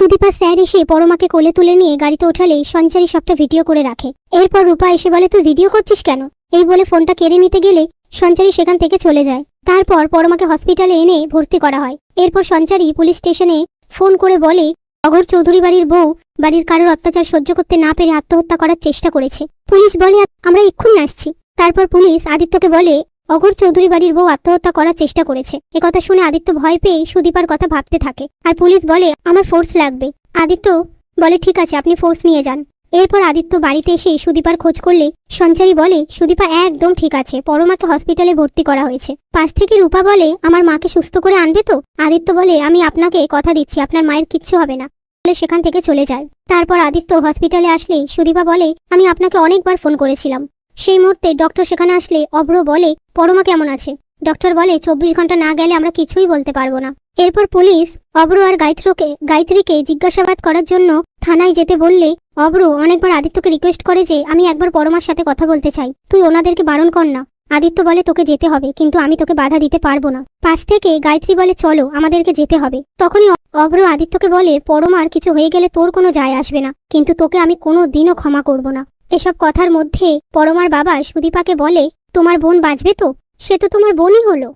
Sudipa sir এসে পরমাকে কোলে তুলে নিয়ে গাড়িতে ওঠালে সঞ্চারী সবটা ভিডিও করে রাখে। এরপর রূপা এসে বলে, তুই ভিডিও করছিস কেন? এই বলে ফোনটা কেড়ে নিতে গেলে সঞ্চারী সেখান থেকে চলে যায়। তারপর পরমাকে হসপিটালে এনে ভর্তি করা হয়। এরপর সঞ্চারী পুলিশ স্টেশনে ফোন করে বলে, অঘোর চৌধুরী বাড়ির বউ বাড়ির কারোর অত্যাচার সহ্য করতে না পেরে আত্মহত্যা করার চেষ্টা করেছে। পুলিশ বলে, আমরা এক্ষুনি আসছি। তারপর পুলিশ আদিত্যকে বলে, অঘোর চৌধুরী বাড়ির বউ আত্মহত্যা করার চেষ্টা করেছে। একথা শুনে আদিত্য ভয় পেয়ে সুদীপার কথা ভাবতে থাকে। আর পুলিশ বলে, আমার ফোর্স লাগবে। আদিত্য বলে, ঠিক আছে, আপনি ফোর্স নিয়ে যান। এরপর আদিত্য বাড়িতে এসে সুদীপার খোঁজ করলে সঞ্চারী বলে, সুদীপা একদম ঠিক আছে, পরমাকে হসপিটালে ভর্তি করা হয়েছে। পাশ থেকে রূপা বলে, আমার মাকে সুস্থ করে আনবে তো? আদিত্য বলে, আমি আপনাকে কথা দিচ্ছি, আপনার মায়ের কিচ্ছু হবে না। বলে সেখান থেকে চলে যায়। তারপর আদিত্য হসপিটালে আসলে সুদীপা বলে, আমি আপনাকে অনেকবার ফোন করেছিলাম। সেই মুহূর্তে ডক্টর সেখানে আসলে অভ্র বলে, পরমা কেমন আছে? ডক্টর বলে, 24 ঘন্টা না গেলে আমরা কিছুই বলতে পারবো না। এরপর পুলিশ অভ্র আর গায়ত্রীকে জিজ্ঞাসাবাদ করার জন্য থানায় যেতে বললে অভ্র অনেকবার আদিত্যকে রিকোয়েস্ট করে যে, আমি একবার পরমার সাথে কথা বলতে চাই, তুই ওনাদেরকে বারণ কর না। আদিত্য বলে, তোকে যেতে হবে, কিন্তু আমি তোকে বাধা দিতে পারবো না। পাশ থেকে গায়ত্রী বলে, চলো, আমাদেরকে যেতে হবে। তখনই অভ্র আদিত্যকে বলে, পরমার কিছু হয়ে গেলে তোর কোনো যায় আসবে না, কিন্তু তোকে আমি কোনো দিনও ক্ষমা করব না। এসব কথার মধ্যে পরমার বাবা সুদীপাকে বলে, তোমার বোন বাঁচবে তো? সে তো তোমার বোনই হলো।